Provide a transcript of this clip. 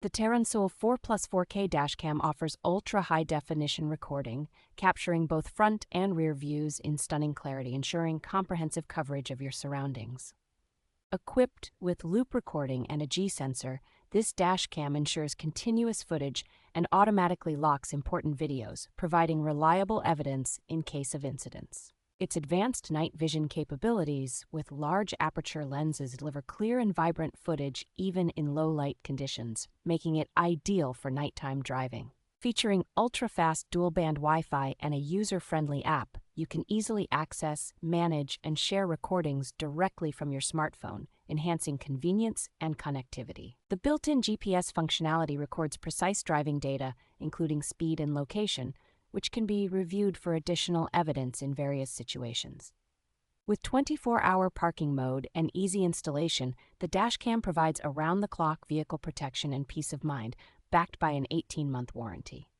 The TERUNSOUl 4+4K dashcam offers ultra-high-definition recording, capturing both front and rear views in stunning clarity, ensuring comprehensive coverage of your surroundings. Equipped with loop recording and a G-sensor, this dashcam ensures continuous footage and automatically locks important videos, providing reliable evidence in case of incidents. Its advanced night vision capabilities with large aperture lenses deliver clear and vibrant footage even in low-light conditions, making it ideal for nighttime driving. Featuring ultra-fast dual-band Wi-Fi and a user-friendly app, you can easily access, manage, and share recordings directly from your smartphone, enhancing convenience and connectivity. The built-in GPS functionality records precise driving data, including speed and location, which can be reviewed for additional evidence in various situations. With 24-hour parking mode and easy installation, the dashcam provides around-the-clock vehicle protection and peace of mind, backed by an 18-month warranty.